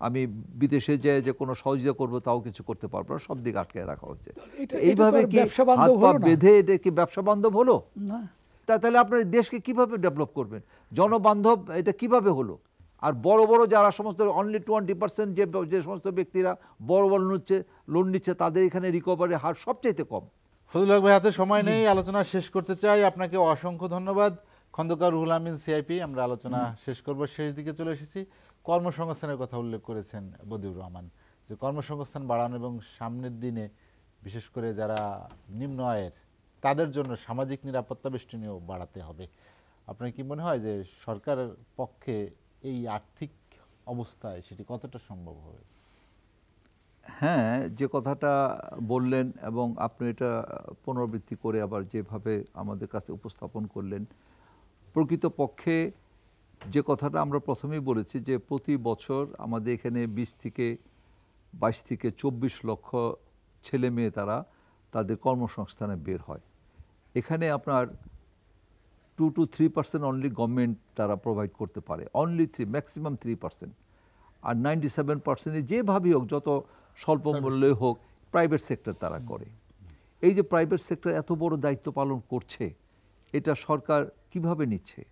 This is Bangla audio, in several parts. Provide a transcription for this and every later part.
আমি বিদেশে যে কোনো সহযোগিতা করবো তাও কিছু করতে পারবো না, সব দিকে আটকে রাখা হচ্ছে। এইভাবে কি হাত পা বেঁধে এটা কি ব্যবসা বান্ধব হলো? তাহলে আপনার দেশকে কিভাবে ডেভেলপ করবেন? জনবান্ধব এটা কিভাবে হলো? আর বড় বড় যারা সমস্ত অনলি 20% যে সমস্ত ব্যক্তিরা বড় বড় লোন নিচ্ছে তাদের এখানে রিকভারি হার সবচাইতে কম। ফজলুল হক ভাই, হাতে সময় নেই, আলোচনা শেষ করতে চাই। আপনাকে অসংখ্য ধন্যবাদ। খন্দকার রুহুল আমিন, সিআইপি। আমরা আলোচনা শেষ করব, শেষ দিকে চলে এসেছি। কর্মসংস্থানের কথা উল্লেখ করেছেন বদিউর রহমান, যে কর্মসংস্থান বাড়ানো এবং সামনের দিনে বিশেষ করে যারা নিম্ন আয়ের তাদের জন্য সামাজিক নিরাপত্তা বেষ্টনীও বাড়াতে হবে। আপনার কি মনে হয় যে সরকারের পক্ষে এই আর্থিক অবস্থায় সেটি কতটা সম্ভব হবে? হ্যাঁ, যে কথাটা বললেন এবং আপনি এটা পুনরাবৃত্তি করে আবার যেভাবে আমাদের কাছে উপস্থাপন করলেন, প্রকৃতপক্ষে যে কথাটা আমরা প্রথমেই বলেছি যে প্রতি বছর আমাদের এখানে 20 থেকে 22 থেকে 24 লক্ষ ছেলে মেয়ে তারা তাদের কর্মসংস্থানে বের হয়। এখানে আপনার 2 to 3% অনলি গভর্নমেন্ট তারা প্রোভাইড করতে পারে, অনলি 3, ম্যাক্সিমাম 3%। আর 97% যেভাবেই হোক, যত স্বল্প মূল্যে হোক, প্রাইভেট সেক্টর তারা করে। এই যে প্রাইভেট সেক্টর এত বড় দায়িত্ব পালন করছে, এটা সরকার কিভাবে নিচ্ছে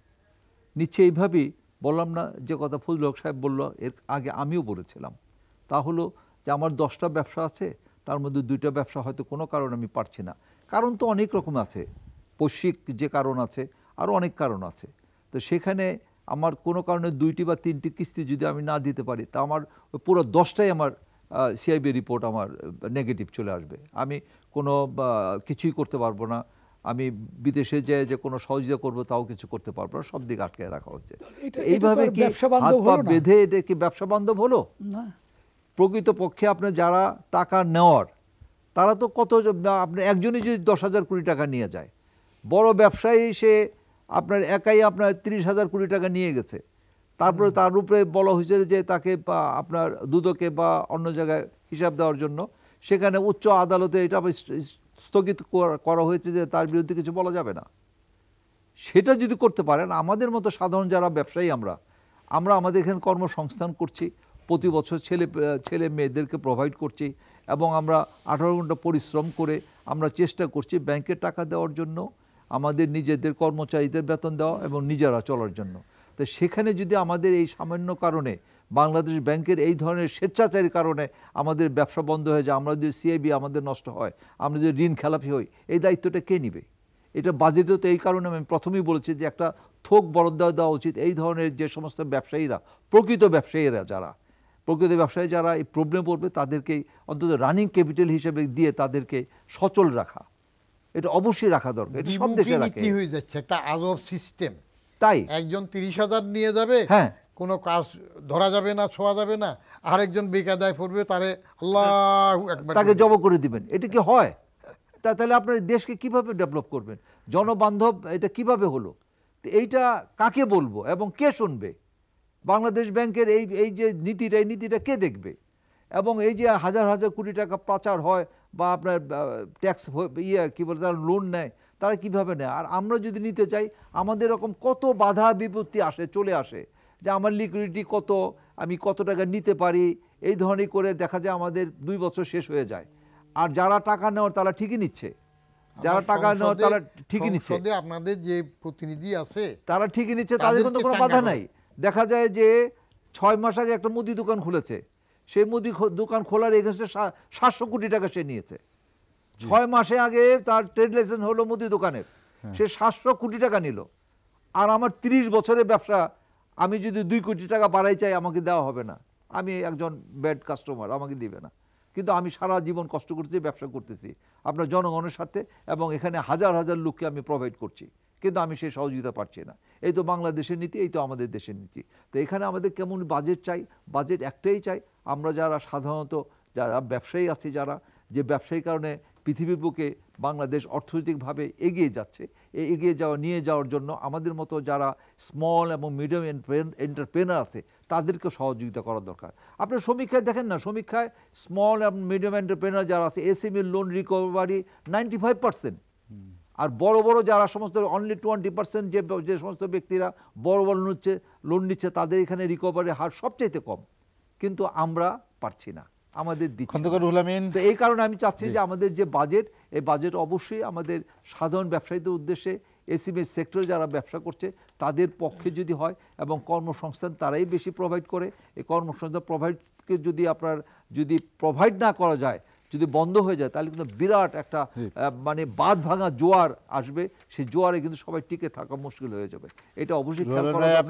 এইভাবেই বললাম না, যে কথা ফজলুল হক সাহেব বলল এর আগে আমিও বলেছিলাম, তা হলো যে আমার 10টা ব্যবসা আছে, তার মধ্যে 2টা ব্যবসা হয়তো কোনো কারণে আমি পারছি না। কারণ তো অনেক রকম আছে, বৈশ্বিক যে কারণ আছে, আরও অনেক কারণ আছে। তো সেখানে আমার কোনো কারণে 2টি বা 3টি কিস্তি যদি আমি না দিতে পারি, তা আমার পুরো 10টাই আমার সিআইবি রিপোর্ট আমার নেগেটিভ চলে আসবে, আমি কোনো কিছুই করতে পারবো না, আমি বিদেশে যে কোনো সহযোগিতা করবো তাও কিছু করতে পারবো না, সব দিকে আটকে রাখা হচ্ছে। এইভাবে কি হাত পা বেঁধে এটা কি ব্যবসা বান্ধব হলো? প্রকৃতপক্ষে আপনার যারা টাকা নেওয়ার তারা তো কত, আপনার একজনই যদি 10,000 কোটি টাকা নিয়ে যায়, বড় ব্যবসায়ী সে আপনার একাই আপনার 30,000 কোটি টাকা নিয়ে গেছে, তারপরে তার উপরে বলা হয়েছে যে তাকে আপনার দুদকে বা অন্য জায়গায় হিসাব দেওয়ার জন্য, সেখানে উচ্চ আদালতে এটা স্থগিত করা হয়েছে যে তার বিরুদ্ধে কিছু বলা যাবে না। সেটা যদি করতে পারেন, আমাদের মতো সাধারণ যারা ব্যবসায়ী আমরা আমাদের এখানে কর্মসংস্থান করছি, প্রতি বছর ছেলে মেয়েদেরকে প্রোভাইড করছি, এবং আমরা 18 ঘন্টা পরিশ্রম করে আমরা চেষ্টা করছি ব্যাংকের টাকা দেওয়ার জন্য, আমাদের নিজেদের কর্মচারীদের বেতন দেওয়া এবং নিজেরা চলার জন্য। তো সেখানে যদি আমাদের এই সামান্য কারণে, বাংলাদেশ ব্যাংকের এই ধরনের স্বেচ্ছাচারী কারণে আমাদের ব্যবসা বন্ধ হয়ে যায়, আমরা যদি সিআইবি আমাদের নষ্ট হয়, আমরা যদি ঋণ খেলাপি হই, এই দায়িত্বটা কে নিবে? এটা বাজেটে তো এই কারণে আমি প্রথমেই বলেছি যে একটা থোক বরাদ্দ দেওয়া উচিত এই ধরনের যে সমস্ত ব্যবসায়ীরা, প্রকৃত ব্যবসায়ীরা যারা এই প্রবলেম পড়বে, তাদেরকেই অন্তত রানিং ক্যাপিটাল হিসেবে দিয়ে তাদেরকে সচল রাখা, এটা অবশ্যই রাখা দরকার। এটা সব দেশে রাখে, হয়ে যাচ্ছে একটা আজব সিস্টেম। তাই একজন 30,000 নিয়ে যাবে, হ্যাঁ, কোনো কাজ ধরা যাবে না, ছোঁয়া যাবে না, আরেকজন বেকায়দায় পড়বে, তারে আল্লাহু আকবার তাকে জব করে দিবেন। এটা কি হয়? তাহলে আপনার দেশকে কিভাবে ডেভেলপ করবেন? জনবান্ধব এটা কিভাবে হলো? এইটা কাকে বলবো এবং কে শুনবে? বাংলাদেশ ব্যাংকের এই যে নীতিটা কে দেখবে? এবং এই যে হাজার হাজার কোটি টাকা পাচার হয় বা আপনার ট্যাক্স কি বলে, তারা লোন নেয়, তারা কিভাবে নেয়? আর আমরা যদি নিতে চাই, আমাদের এরকম কত বাধা বিপত্তি চলে আসে যে আমার লিকুইডিটি কত, আমি কত টাকা নিতে পারি, এই ধরনের করে দেখা যায় আমাদের 2 বছর শেষ হয়ে যায়। আর যারা টাকা নেওয়ার তারা ঠিকই নিচ্ছে, আপনাদের যে প্রতিনিধি আছে তারা ঠিকই নিচ্ছে, তাদের কোনো বাধা নাই। দেখা যায় যে 6 মাস আগে একটা মুদি দোকান খুলেছে, সেই মুদি দোকান খোলার এগেন্সটে 700 কোটি টাকা সে নিয়েছে। 6 মাসে আগে তার ট্রেড লাইসেন্স হলো মুদি দোকানের, সে 700 কোটি টাকা নিল। আর আমার 30 বছরের ব্যবসা, আমি যদি 2 কোটি টাকা বাড়াই চাই, আমাকে দেওয়া হবে না, আমি একজন ব্যাড কাস্টমার, আমাকে দিবে না। কিন্তু আমি সারা জীবন কষ্ট করতেছি, ব্যবসা করতেছি আপনার জনগণের স্বার্থে, এবং এখানে হাজার হাজার লোককে আমি প্রোভাইড করছি, কিন্তু আমি সেই সহযোগিতা পাচ্ছি না। এই তো বাংলাদেশের নীতি, এই তো আমাদের দেশের নীতি। তো এখানে আমাদের কেমন বাজেট চাই? বাজেট একটাই চাই, আমরা যারা সাধারণত যারা ব্যবসায়ী আছি, যে ব্যবসায়ী কারণে পৃথিবীর বুকে বাংলাদেশ অর্থনৈতিকভাবে এগিয়ে যাচ্ছে, এই এগিয়ে নিয়ে যাওয়ার জন্য আমাদের মতো যারা স্মল এবং মিডিয়াম এন্টারপ্রেনার আছে, তাদেরকে সহযোগিতা করা দরকার। আপনার সমীক্ষায় দেখেন না, সমীক্ষায় স্মল এবং মিডিয়াম এন্টারপ্রেনার যারা আছে, এসএমই লোন রিকভারি 95%। আর বড় বড় যারা সমস্ত অনলি 20% যে সমস্ত ব্যক্তিরা বড় বড় লোন নিচ্ছে, তাদের এখানে রিকভারি হার সবচাইতে কম। কিন্তু আমরা পারছি না, আমাদের দিচ্ছি না। খন্দকার রুহুল আমিন, তো এই কারণে আমি চাচ্ছি যে আমাদের যে বাজেট, এই বাজেট অবশ্যই আমাদের সাধারণ ব্যবসায়ীদের উদ্দেশ্যে, এসএমই সেক্টরে যারা ব্যবসা করছে তাদের পক্ষে যদি হয়, এবং কর্মসংস্থান তারাই বেশি প্রোভাইড করে, এই কর্মসংস্থান প্রোভাইডকে যদি যদি প্রোভাইড না করা যায়, যদি বন্ধ হয়ে যায়, তাহলে কিন্তু বিরাট একটা মানে বাঁধ ভাঙা জোয়ার আসবে, সেই জোয়ারে কিন্তু সবাই টিকে থাকা মুশকিল হয়ে যাবে। এটা অবশ্যই খেয়াল রুহুল করা ভাই, দরকার।